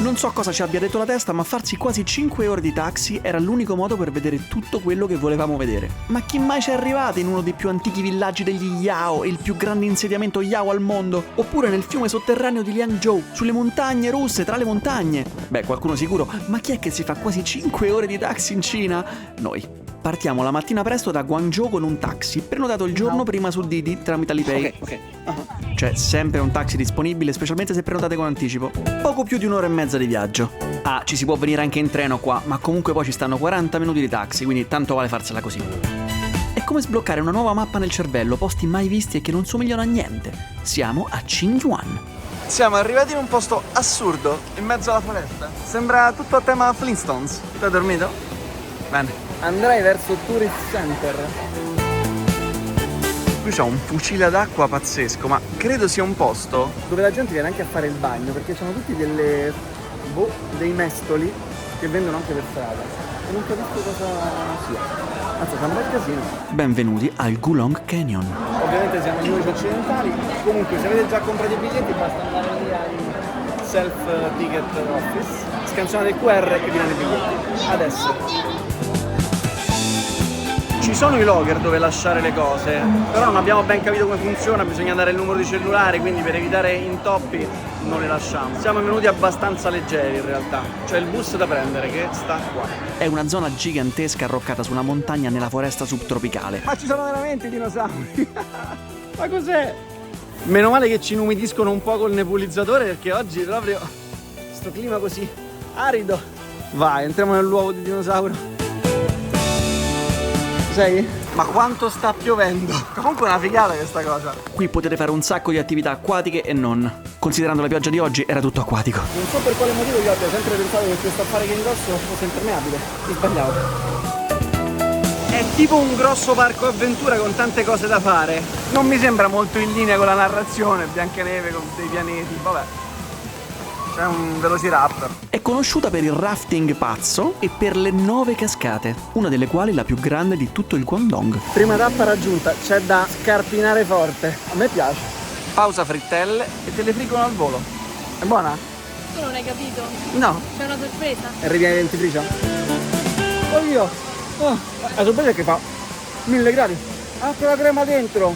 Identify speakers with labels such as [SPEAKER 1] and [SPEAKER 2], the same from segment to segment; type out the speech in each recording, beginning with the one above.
[SPEAKER 1] Non so cosa ci abbia detto la testa, ma farsi quasi 5 ore di taxi era l'unico modo per vedere tutto quello che volevamo vedere. Ma chi mai ci è arrivato in uno dei più antichi villaggi degli Yao e il più grande insediamento Yao al mondo? Oppure nel fiume sotterraneo di Liangzhou, sulle montagne russe, tra le montagne? Beh, qualcuno sicuro, ma chi è che si fa quasi 5 ore di taxi in Cina? Noi. Partiamo la mattina presto da Guangzhou con un taxi, prenotato il giorno prima su Didi tramite Alipay.
[SPEAKER 2] Ok.
[SPEAKER 1] C'è sempre un taxi disponibile, specialmente se prenotate con anticipo. Poco più di un'ora e mezza di viaggio. Ah, ci si può venire anche in treno qua, ma comunque poi ci stanno 40 minuti di taxi, quindi tanto vale farsela così. È come sbloccare una nuova mappa nel cervello, posti mai visti e che non somigliano a niente. Siamo a Qingyuan.
[SPEAKER 2] Siamo arrivati in un posto assurdo, in mezzo alla foresta. Sembra tutto a tema Flintstones. Tu hai dormito? Bene. Andrai verso Tourist Center. Qui c'è un fucile d'acqua pazzesco, ma credo sia un posto dove la gente viene anche a fare il bagno, perché sono tutti dei mestoli che vendono anche per strada. E non capisco cosa sia. Anzi, fa un bel casino.
[SPEAKER 1] Benvenuti al Gulong Canyon.
[SPEAKER 2] Ovviamente siamo in noi occidentali. Comunque, se avete già comprato i biglietti, basta andare lì al self-ticket office, scansionate il QR e vi danno i biglietti. Adesso. Ci sono i locker dove lasciare le cose, però non abbiamo ben capito come funziona, bisogna dare il numero di cellulare, quindi per evitare intoppi non le lasciamo. Siamo venuti abbastanza leggeri in realtà, c'è il bus da prendere che sta qua.
[SPEAKER 1] È una zona gigantesca arroccata su una montagna nella foresta subtropicale.
[SPEAKER 2] Ma ci sono veramente i dinosauri! Ma cos'è? Meno male che ci inumidiscono un po' col nebulizzatore, perché oggi proprio sto clima così arido. Vai, entriamo nell'uovo di dinosauro. Ma quanto sta piovendo! Comunque è una figata questa cosa.
[SPEAKER 1] Qui potete fare un sacco di attività acquatiche e non. Considerando la pioggia di oggi era tutto acquatico.
[SPEAKER 2] Non so per quale motivo io abbia sempre pensato che questo affare che indosso fosse impermeabile. Mi sbagliavo. È tipo un grosso parco avventura con tante cose da fare. Non mi sembra molto in linea con la narrazione, Biancaneve con dei pianeti, vabbè. C'è un Velociraptor.
[SPEAKER 1] È conosciuta per il rafting pazzo e per le 9 cascate, una delle quali la più grande di tutto il Guangdong.
[SPEAKER 2] Prima tappa raggiunta, c'è da scarpinare forte. A me piace. Pausa frittelle e te le friggono al volo. È buona?
[SPEAKER 3] Tu non hai capito?
[SPEAKER 2] No.
[SPEAKER 3] C'è una sorpresa?
[SPEAKER 2] È ripiena di dentifricio? Oddio! Oh, la sorpresa è che fa 1000 gradi. Anche la crema dentro.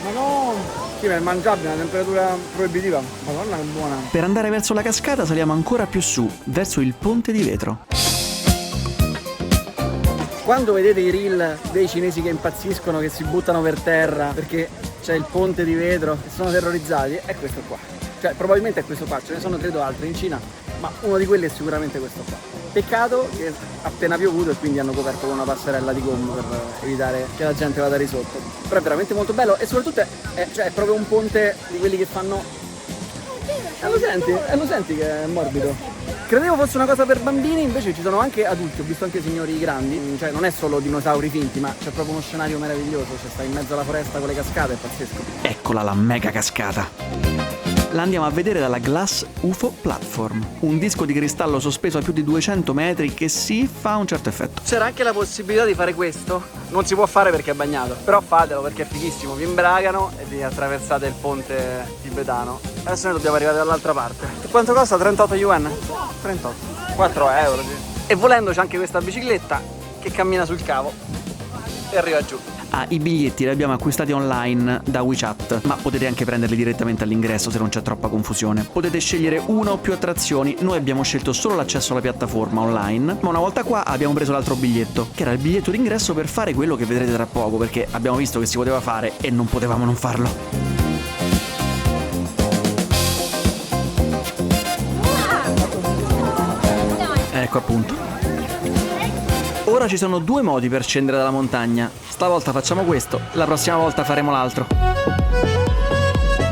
[SPEAKER 2] Ma no! Sì, ma è mangiabile, a una temperatura proibitiva. Madonna, è buona.
[SPEAKER 1] Per andare verso la cascata saliamo ancora più su, verso il ponte di vetro.
[SPEAKER 2] Quando vedete i reel dei cinesi che impazziscono, che si buttano per terra perché c'è il ponte di vetro e sono terrorizzati, è questo qua. Cioè, probabilmente è questo qua, ce ne sono credo altri in Cina, ma uno di quelli è sicuramente questo qua. Peccato che ha appena piovuto e quindi hanno coperto con una passerella di gomma per evitare che la gente vada di sotto. Però è veramente molto bello e soprattutto è proprio un ponte di quelli che fanno... lo senti che è morbido? Credevo fosse una cosa per bambini, invece ci sono anche adulti, ho visto anche signori grandi, cioè non è solo dinosauri finti, ma c'è proprio uno scenario meraviglioso, cioè stai in mezzo alla foresta con le cascate, è pazzesco.
[SPEAKER 1] Eccola la mega cascata. La andiamo a vedere dalla Glass UFO Platform, un disco di cristallo sospeso a più di 200 metri che sì, fa un certo effetto.
[SPEAKER 2] C'era anche la possibilità di fare questo, non si può fare perché è bagnato, però fatelo perché è fighissimo, vi imbragano e vi attraversate il ponte tibetano. Adesso noi dobbiamo arrivare dall'altra parte. Quanto costa? 38 yuan? 38. 4 euro, sì. E volendo c'è anche questa bicicletta che cammina sul cavo e arriva giù.
[SPEAKER 1] Ah, i biglietti li abbiamo acquistati online da WeChat, ma potete anche prenderli direttamente all'ingresso se non c'è troppa confusione. Potete scegliere una o più attrazioni, noi abbiamo scelto solo l'accesso alla piattaforma online, ma una volta qua abbiamo preso l'altro biglietto, che era il biglietto d'ingresso per fare quello che vedrete tra poco, perché abbiamo visto che si poteva fare e non potevamo non farlo. Ecco appunto. Ora ci sono 2 modi per scendere dalla montagna. Stavolta facciamo questo, la prossima volta faremo l'altro.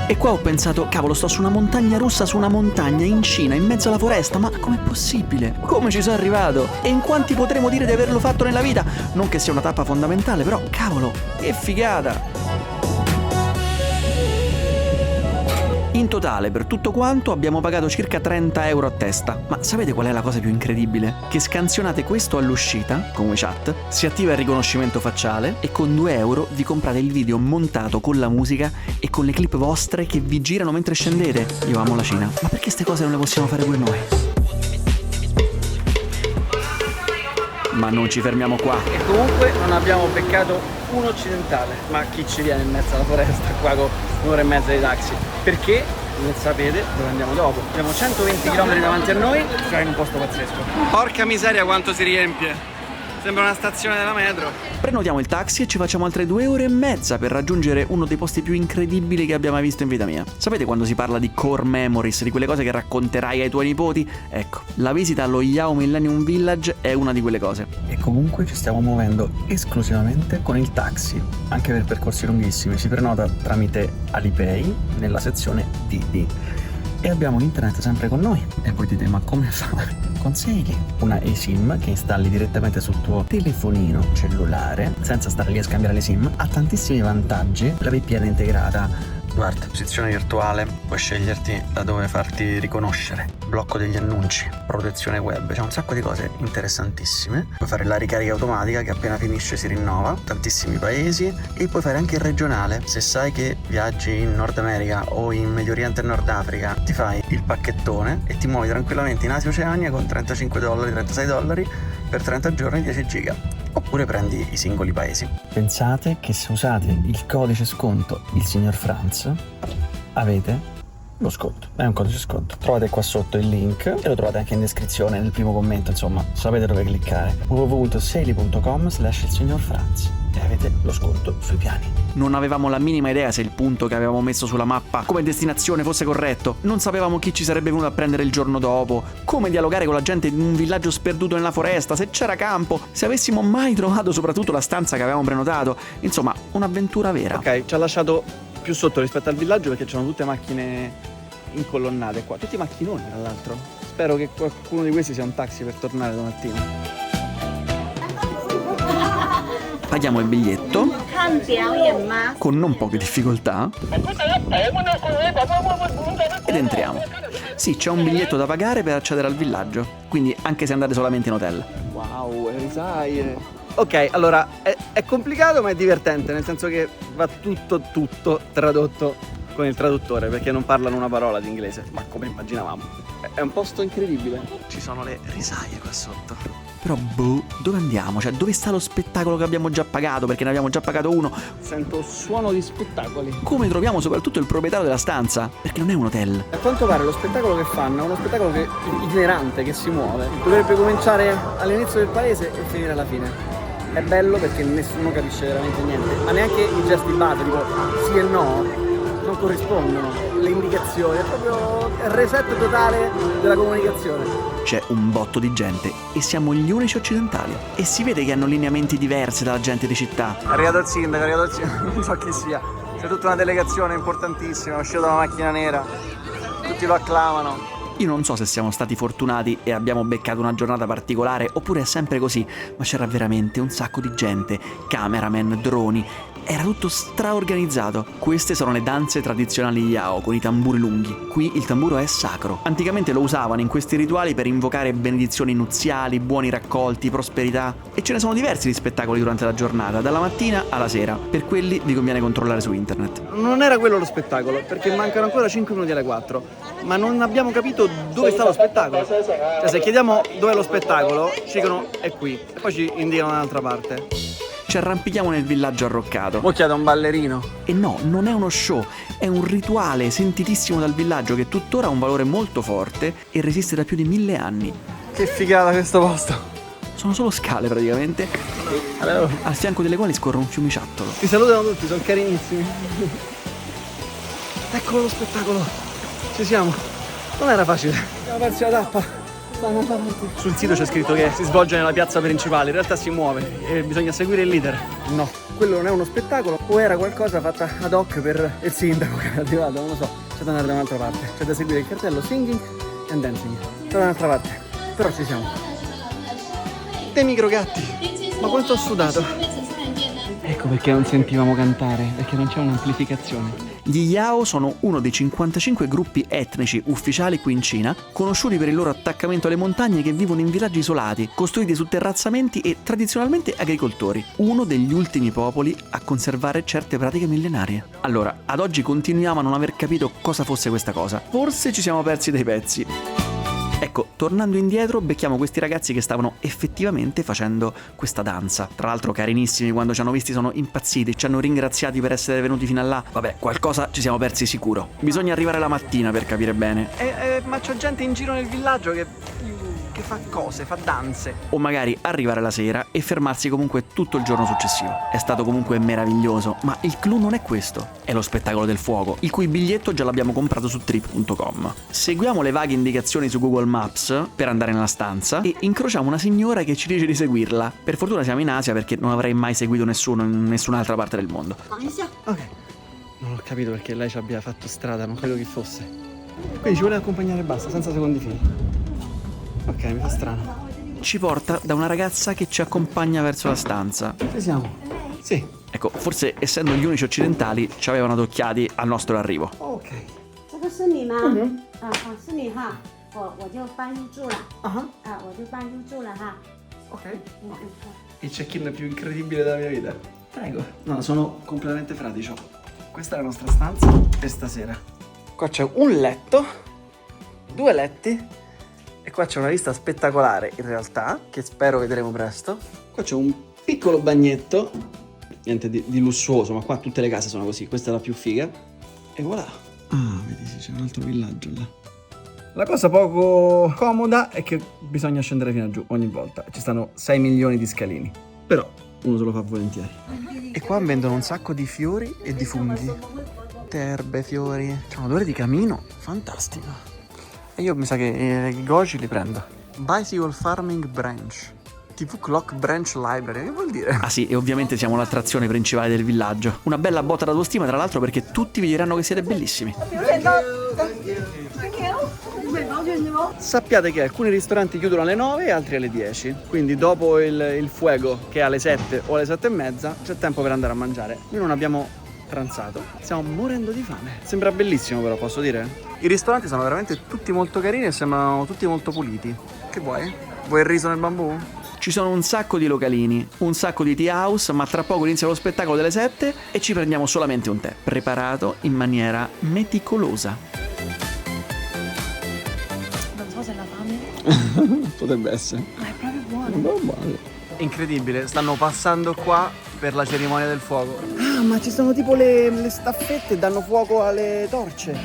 [SPEAKER 1] E qua ho pensato, cavolo, sto su una montagna russa, su una montagna in Cina, in mezzo alla foresta, ma com'è possibile? Come ci sono arrivato? E in quanti potremo dire di averlo fatto nella vita? Non che sia una tappa fondamentale, però, cavolo, che figata! In totale per tutto quanto abbiamo pagato circa 30 euro a testa. Ma sapete qual è la cosa più incredibile? Che scansionate questo all'uscita, con WeChat, si attiva il riconoscimento facciale e con 2 euro vi comprate il video montato con la musica e con le clip vostre che vi girano mentre scendete. Io amo la Cina, ma perché queste cose non le possiamo fare pure noi? Ma non ci fermiamo qua.
[SPEAKER 2] E comunque non abbiamo beccato un occidentale. Ma chi ci viene in mezzo alla foresta qua con un'ora e mezza di taxi? Perché non sapete dove andiamo dopo. Abbiamo 120 km davanti a noi, siamo in un posto pazzesco. Porca miseria quanto si riempie. Sembra una stazione della metro.
[SPEAKER 1] Prenotiamo il taxi e ci facciamo altre 2 ore e mezza per raggiungere uno dei posti più incredibili che abbiamo mai visto in vita mia. Sapete quando si parla di core memories, di quelle cose che racconterai ai tuoi nipoti? Ecco, la visita allo Yao Millennium Village è una di quelle cose.
[SPEAKER 2] E comunque ci stiamo muovendo esclusivamente con il taxi, anche per percorsi lunghissimi. Si prenota tramite Alipay nella sezione Didi. E abbiamo internet sempre con noi. E voi dite, ma come fa? Consegui una eSIM che installi direttamente sul tuo telefonino cellulare senza stare lì a scambiare le SIM. Ha tantissimi vantaggi. La VPN integrata. Guarda, posizione virtuale, puoi sceglierti da dove farti riconoscere, blocco degli annunci, protezione web, c'è un sacco di cose interessantissime. Puoi fare la ricarica automatica che appena finisce si rinnova, tantissimi paesi, e puoi fare anche il regionale. Se sai che viaggi in Nord America o in Medio Oriente e Nord Africa, ti fai il pacchettone e ti muovi tranquillamente in Asia Oceania con $35, $36 per 30 giorni 10 giga. Oppure prendi i singoli paesi. Pensate che se usate il codice sconto il signor Franz avete lo sconto. È un codice sconto. Trovate qua sotto il link e lo trovate anche in descrizione, nel primo commento, insomma, sapete dove cliccare. www.seli.com/il signor Franz e avete lo sconto sui piani.
[SPEAKER 1] Non avevamo la minima idea se il punto che avevamo messo sulla mappa come destinazione fosse corretto. Non sapevamo chi ci sarebbe venuto a prendere il giorno dopo, come dialogare con la gente in un villaggio sperduto nella foresta, se c'era campo, se avessimo mai trovato soprattutto la stanza che avevamo prenotato. Insomma, un'avventura vera.
[SPEAKER 2] Ok, ci ha lasciato più sotto rispetto al villaggio perché c'erano tutte macchine incolonnate qua. Tutti macchinoni, tra l'altro. Spero che qualcuno di questi sia un taxi per tornare domattina.
[SPEAKER 1] Paghiamo il biglietto con non poche difficoltà ed entriamo. Sì, c'è un biglietto da pagare per accedere al villaggio, quindi anche se andate solamente in hotel.
[SPEAKER 2] Wow, risaie. Ok, allora è complicato ma è divertente, nel senso che va tutto tradotto con il traduttore perché non parlano una parola di inglese, ma come immaginavamo. È un posto incredibile.
[SPEAKER 1] Ci sono le risaie qua sotto. Però dove andiamo? Cioè, dove sta lo spettacolo che abbiamo già pagato? Perché ne abbiamo già pagato uno.
[SPEAKER 2] Sento suono di spettacoli.
[SPEAKER 1] Come troviamo soprattutto il proprietario della stanza? Perché non è un hotel.
[SPEAKER 2] A quanto pare lo spettacolo che fanno è uno spettacolo itinerante che si muove. Dovrebbe cominciare all'inizio del paese e finire alla fine. È bello perché nessuno capisce veramente niente, ma neanche i gesti base, tipo sì e no, non corrispondono. Le indicazioni, è proprio il reset totale della comunicazione.
[SPEAKER 1] C'è un botto di gente e siamo gli unici occidentali. E si vede che hanno lineamenti diversi dalla gente di città.
[SPEAKER 2] Arrivato il sindaco, non so chi sia. C'è tutta una delegazione importantissima, è uscita dalla macchina nera. Tutti lo acclamano.
[SPEAKER 1] Io non so se siamo stati fortunati e abbiamo beccato una giornata particolare oppure è sempre così, ma c'era veramente un sacco di gente, cameraman, droni. Era tutto straorganizzato. Queste sono le danze tradizionali Yao con i tamburi lunghi. Qui il tamburo è sacro. Anticamente lo usavano in questi rituali per invocare benedizioni nuziali, buoni raccolti, prosperità. E ce ne sono diversi di spettacoli durante la giornata, dalla mattina alla sera. Per quelli vi conviene controllare su internet.
[SPEAKER 2] Non era quello lo spettacolo, perché mancano ancora 5 minuti alle 4. Ma non abbiamo capito dove sta lo spettacolo. Cioè, se chiediamo dov'è lo spettacolo, ci dicono è qui. E poi ci indicano un'altra parte.
[SPEAKER 1] Ci arrampichiamo nel villaggio arroccato.
[SPEAKER 2] Mo chiede un ballerino.
[SPEAKER 1] E no, non è uno show, è un rituale sentitissimo dal villaggio che tuttora ha un valore molto forte e resiste da più di 1000 anni.
[SPEAKER 2] Che figata questo posto.
[SPEAKER 1] Sono solo scale praticamente,
[SPEAKER 2] Allora,
[SPEAKER 1] al fianco delle quali scorre un fiumiciattolo.
[SPEAKER 2] ti salutano tutti, sono carinissimi. Eccolo lo spettacolo. Ci siamo. Non era facile. Abbiamo perso la tappa. Sul sito c'è scritto che si svolge nella piazza principale, in realtà si muove e bisogna seguire il leader. No, quello non è uno spettacolo, o era qualcosa fatta ad hoc per il sindaco che è arrivato, non lo so. C'è da andare da un'altra parte, c'è da seguire il cartello Singing and Dancing. C'è da un'altra parte, però ci siamo. Dei microgatti, ma quanto ho sudato. Ecco perché non sentivamo cantare, perché non c'è un'amplificazione.
[SPEAKER 1] Gli Yao sono uno dei 55 gruppi etnici ufficiali qui in Cina, conosciuti per il loro attaccamento alle montagne, che vivono in villaggi isolati, costruiti su terrazzamenti e tradizionalmente agricoltori, uno degli ultimi popoli a conservare certe pratiche millenarie. Allora, ad oggi continuiamo a non aver capito cosa fosse questa cosa. Forse ci siamo persi dei pezzi. Ecco, tornando indietro, becchiamo questi ragazzi che stavano effettivamente facendo questa danza. Tra l'altro carinissimi, quando ci hanno visti sono impazziti, ci hanno ringraziati per essere venuti fino a là. Vabbè, qualcosa ci siamo persi sicuro. Bisogna arrivare la mattina per capire bene.
[SPEAKER 2] Ma c'è gente in giro nel villaggio che fa cose, fa danze.
[SPEAKER 1] O magari arrivare la sera e fermarsi comunque tutto il giorno successivo. È stato comunque meraviglioso, ma il clou non è questo, è lo spettacolo del fuoco, il cui biglietto già l'abbiamo comprato su trip.com. Seguiamo le vaghe indicazioni su Google Maps per andare nella stanza e incrociamo una signora che ci dice di seguirla. Per fortuna siamo in Asia, perché non avrei mai seguito nessuno in nessun'altra parte del mondo.
[SPEAKER 2] Ok. Non ho capito perché lei ci abbia fatto strada, non credo che fosse. Quindi ci vuole accompagnare e basta, senza secondi fini. Ok, mi fa strano.
[SPEAKER 1] Ci porta da una ragazza che ci accompagna verso la stanza.
[SPEAKER 2] Ci siamo? Sì.
[SPEAKER 1] Ecco, forse essendo gli unici occidentali ci avevano adocchiati al nostro arrivo.
[SPEAKER 2] Ok.
[SPEAKER 4] 这个是你吗？是你哈，我就搬入住了。我就搬入住了哈。
[SPEAKER 2] Ok. Il check-in più incredibile della mia vita. Prego. No, sono completamente fradicio. Questa è la nostra stanza per stasera. Qua c'è un letto, 2 letti e qua c'è una vista spettacolare in realtà, che spero vedremo presto. Qua c'è un piccolo bagnetto, niente di lussuoso, ma qua tutte le case sono così, questa è la più figa. E voilà. Ah, vedi, sì, c'è un altro villaggio là. La cosa poco comoda è che bisogna scendere fino a giù ogni volta. Ci stanno 6 milioni di scalini. Però uno se lo fa volentieri. E qua vendono un sacco di fiori e di funghi. Erbe, fiori. C'è un odore di camino fantastico. E io mi sa che i goji li prendo. Bicycle Farming Branch. TV Clock Branch Library. Che vuol dire?
[SPEAKER 1] Ah sì, e ovviamente siamo l'attrazione principale del villaggio. Una bella botta d'autostima, tra l'altro, perché tutti vi diranno che siete bellissimi.
[SPEAKER 2] Sappiate che alcuni ristoranti chiudono alle 9 e altri alle 10. Quindi dopo il fuego, che è alle 7 o alle 7 e mezza, c'è tempo per andare a mangiare. Noi non abbiamo pranzato. Stiamo morendo di fame. Sembra bellissimo, però, posso dire? I ristoranti sono veramente tutti molto carini e sembrano tutti molto puliti. Che vuoi? Vuoi il riso nel bambù?
[SPEAKER 1] Ci sono un sacco di localini, un sacco di tea house, ma tra poco inizia lo spettacolo delle 7 e ci prendiamo solamente un tè, preparato in maniera meticolosa.
[SPEAKER 3] Non so se la fame.
[SPEAKER 2] Potrebbe essere.
[SPEAKER 3] Ma è proprio buono.
[SPEAKER 2] Incredibile, stanno passando qua per la cerimonia del fuoco. Ah, ma ci sono tipo le staffette e danno fuoco alle torce.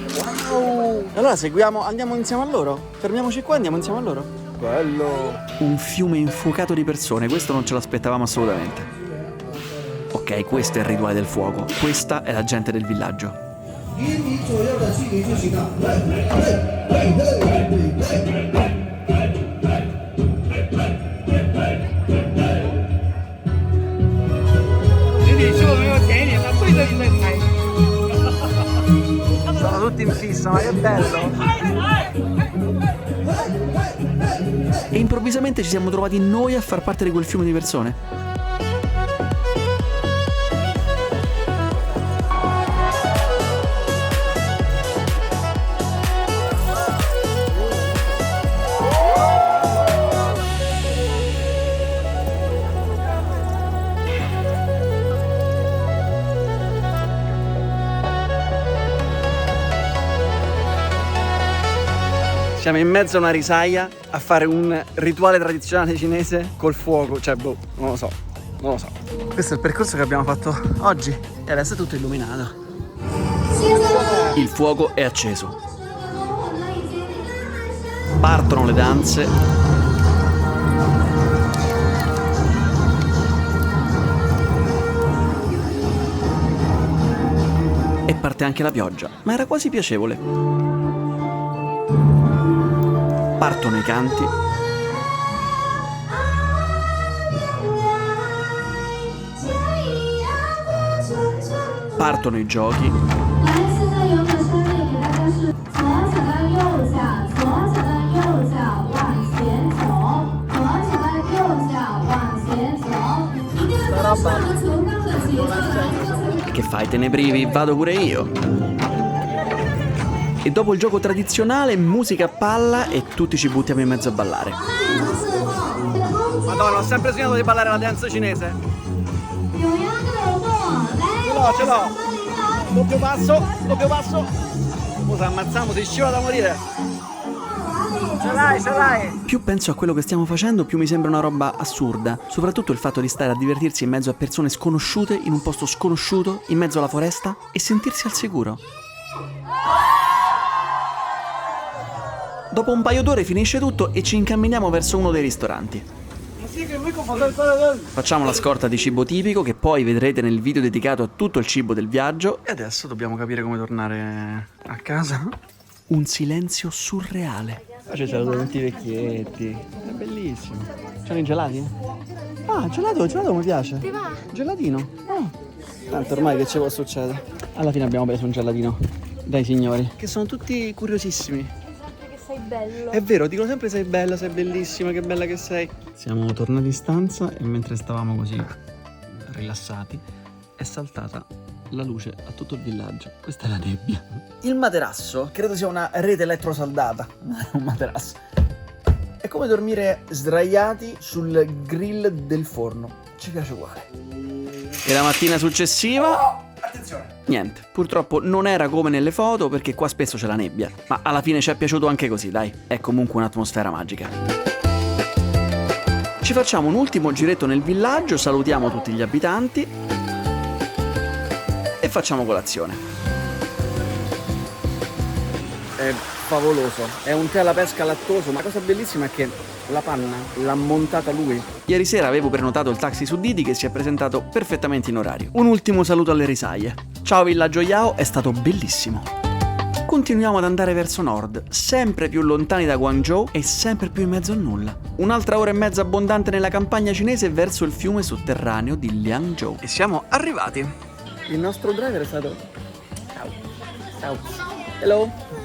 [SPEAKER 2] Wow! Allora andiamo insieme a loro. Fermiamoci qua e andiamo insieme a loro. Bello!
[SPEAKER 1] Un fiume infuocato di persone, questo non ce l'aspettavamo assolutamente. Ok, questo è il rituale del fuoco, questa è la gente del villaggio.
[SPEAKER 2] Sono tutti in fissa, ma che bello!
[SPEAKER 1] E improvvisamente ci siamo trovati noi a far parte di quel fiume di persone.
[SPEAKER 2] Siamo in mezzo a una risaia a fare un rituale tradizionale cinese col fuoco, cioè boh, non lo so. Questo è il percorso che abbiamo fatto oggi e adesso è tutto illuminato.
[SPEAKER 1] Il fuoco è acceso. Partono le danze. E parte anche la pioggia, ma era quasi piacevole. Partono i canti. Partono i giochi. Che Che fai, te ne privi? Vado pure io. E dopo il gioco tradizionale, musica a palla e tutti ci buttiamo in mezzo a ballare.
[SPEAKER 2] Madonna, ho sempre sognato di ballare la dance cinese. Ce l'ho. Doppio passo. Scusa, ammazziamo, si scivola da morire. Ce l'hai.
[SPEAKER 1] Più penso a quello che stiamo facendo, più mi sembra una roba assurda. Soprattutto il fatto di stare a divertirsi in mezzo a persone sconosciute, in un posto sconosciuto, in mezzo alla foresta e sentirsi al sicuro. Dopo un paio d'ore finisce tutto e ci incamminiamo verso uno dei ristoranti. Facciamo la scorta di cibo tipico che poi vedrete nel video dedicato a tutto il cibo del viaggio.
[SPEAKER 2] E adesso dobbiamo capire come tornare a casa.
[SPEAKER 1] Un silenzio surreale.
[SPEAKER 2] Ci sono tutti i vecchietti. È bellissimo. C'hanno i gelati? Ah, gelato mi piace.
[SPEAKER 3] Ti va?
[SPEAKER 2] Gelatino. Tanto ormai che ci può succedere? Alla fine abbiamo preso un gelatino dai signori, che sono tutti curiosissimi.
[SPEAKER 3] Che sei bello.
[SPEAKER 2] È vero, dicono sempre sei bella, sei bellissima, che bella che sei. Siamo tornati in stanza e mentre stavamo così rilassati è saltata la luce a tutto il villaggio. Questa è la nebbia. Il materasso credo sia una rete elettrosaldata. Non è un materasso. È come dormire sdraiati sul grill del forno. Ci piace uguale.
[SPEAKER 1] E la mattina successiva...
[SPEAKER 2] Attenzione.
[SPEAKER 1] Niente, purtroppo non era come nelle foto perché qua spesso c'è la nebbia. Ma alla fine ci è piaciuto anche così, dai. È comunque un'atmosfera magica. Ci facciamo un ultimo giretto nel villaggio, salutiamo tutti gli abitanti e facciamo colazione.
[SPEAKER 2] È favoloso. È un tè alla pesca lattoso, ma la cosa bellissima è che la panna l'ha montata lui.
[SPEAKER 1] Ieri sera avevo prenotato il taxi su Didi che si è presentato perfettamente in orario. Un ultimo saluto alle risaie. Ciao villaggio Yao, è stato bellissimo. Continuiamo ad andare verso nord, sempre più lontani da Guangzhou e sempre più in mezzo a nulla. Un'altra ora e mezza abbondante nella campagna cinese verso il fiume sotterraneo di Liangzhou.
[SPEAKER 2] E siamo arrivati. Il nostro driver è stato... Ciao. Hello.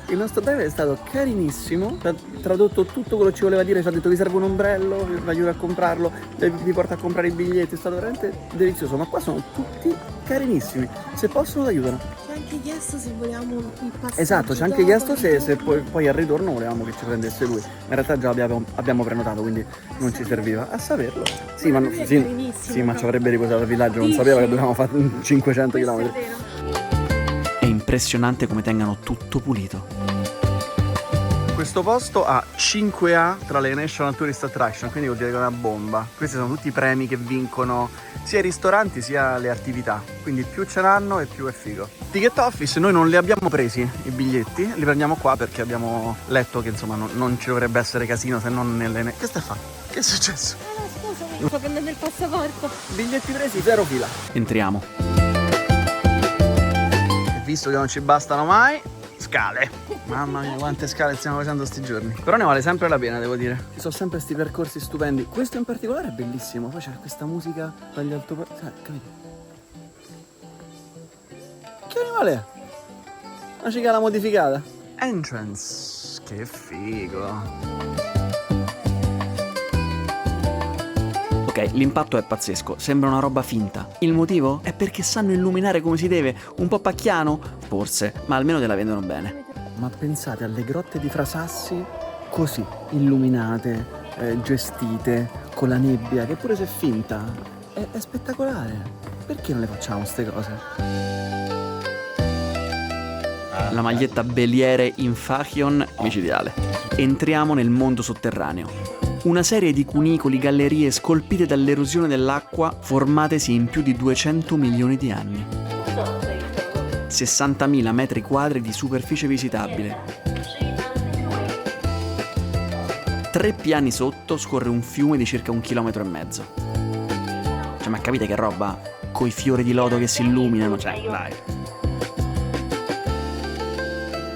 [SPEAKER 2] Il nostro driver è stato carinissimo, ha tradotto tutto quello che ci voleva dire, ci ha detto vi serve un ombrello, vi aiuta a comprarlo, vi porta a comprare i biglietti, è stato veramente delizioso, ma qua sono tutti carinissimi, se possono ti aiutano.
[SPEAKER 3] C'è anche chiesto se vogliamo il passaggio.
[SPEAKER 2] Esatto, ci ha anche chiesto se poi al ritorno volevamo che ci prendesse lui, in realtà già abbiamo prenotato, quindi non ci serviva a saperlo. Sì, ma, sì, ma ci avrebbe riposato il villaggio, non sapeva che dovevamo fare 500 km.
[SPEAKER 1] È impressionante come tengano tutto pulito.
[SPEAKER 2] Questo posto ha 5A tra le National Tourist Attraction, quindi vuol dire che è una bomba. Questi sono tutti i premi che vincono sia i ristoranti sia le attività, quindi più ce n'hanno e più è figo. Ticket Office, noi non li abbiamo presi i biglietti, li prendiamo qua perché abbiamo letto che insomma non ci dovrebbe essere casino se non nelle... Che stai a fare? Che è successo?
[SPEAKER 3] Scusami, sto prendendo il passaporto.
[SPEAKER 2] Biglietti presi, 0 fila.
[SPEAKER 1] Entriamo.
[SPEAKER 2] E visto che non ci bastano mai, scale. Mamma mia, quante scale stiamo facendo sti giorni. Però ne vale sempre la pena, devo dire. Ci sono sempre sti percorsi stupendi. Questo in particolare è bellissimo. Poi c'è questa musica dagli altoparlati. Capite? Che animale è? Una cicala modificata. Entrance. Che figo.
[SPEAKER 1] Ok, l'impatto è pazzesco, sembra una roba finta. Il motivo? È perché sanno illuminare come si deve, un po' pacchiano? Forse, ma almeno te la vendono bene.
[SPEAKER 2] Ma pensate alle grotte di Frasassi così, illuminate, gestite, con la nebbia, che pure se è finta, è spettacolare. Perché non le facciamo ste cose?
[SPEAKER 1] La maglietta Beliere in Fashion, micidiale. Entriamo nel mondo sotterraneo. Una serie di cunicoli, gallerie scolpite dall'erosione dell'acqua formatesi in più di 200 milioni di anni. 60.000 metri quadri di superficie visitabile. 3 piani sotto scorre un fiume di circa 1,5 chilometri. Cioè, ma capite che roba? Coi fiori di loto che si illuminano, cioè, dai.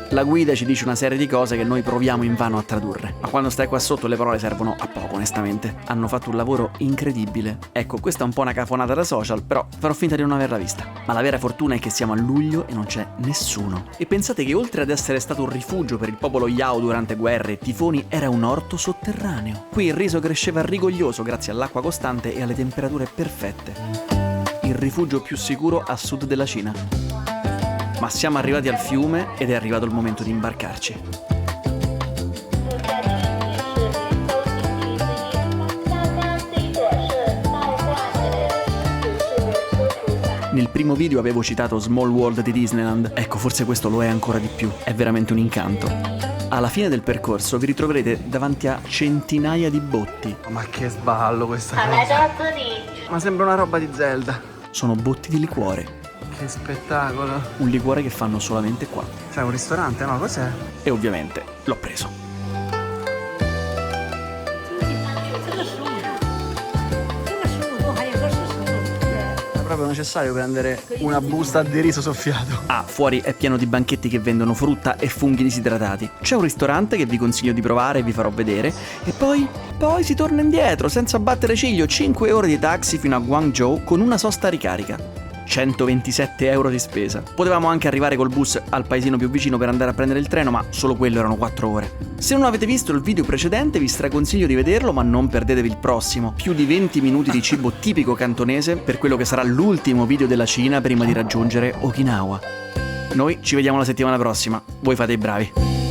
[SPEAKER 1] La guida ci dice una serie di cose che noi proviamo invano a tradurre, ma quando stai qua sotto le parole servono a poco, onestamente. Hanno fatto un lavoro incredibile. Ecco, questa è un po' una cafonata da social, però farò finta di non averla vista. Ma la vera fortuna è che siamo a luglio e non c'è nessuno. E pensate che oltre ad essere stato un rifugio per il popolo Yao durante guerre e tifoni, era un orto sotterraneo. Qui il riso cresceva rigoglioso grazie all'acqua costante e alle temperature perfette. Il il rifugio più sicuro a sud della Cina. Ma siamo arrivati al fiume ed è arrivato il momento di imbarcarci. Nel primo video avevo citato Small World di Disneyland, ecco forse questo lo è ancora di più, è veramente un incanto. Alla fine del percorso vi ritroverete davanti a centinaia di botti.
[SPEAKER 2] Ma che sballo questa cosa! Ma sembra una roba di Zelda.
[SPEAKER 1] Sono botti di liquore,
[SPEAKER 2] Che spettacolo!
[SPEAKER 1] un liquore che fanno solamente qua.
[SPEAKER 2] C'è un ristorante, no? Cos'è?
[SPEAKER 1] E ovviamente l'ho preso.
[SPEAKER 2] È proprio necessario prendere una busta di riso soffiato.
[SPEAKER 1] Ah, fuori è pieno di banchetti che vendono frutta e funghi disidratati. C'è un ristorante che vi consiglio di provare e vi farò vedere. E poi si torna indietro senza battere ciglio, 5 ore di taxi fino a Guangzhou con una sosta a ricarica. 127 euro di spesa. Potevamo anche arrivare col bus al paesino più vicino per andare a prendere il treno, ma solo quello erano 4 ore. Se non avete visto il video precedente vi straconsiglio di vederlo, ma non perdetevi il prossimo. Più di 20 minuti di cibo tipico cantonese per quello che sarà l'ultimo video della Cina prima di raggiungere Okinawa. Noi ci vediamo la settimana prossima, voi fate i bravi.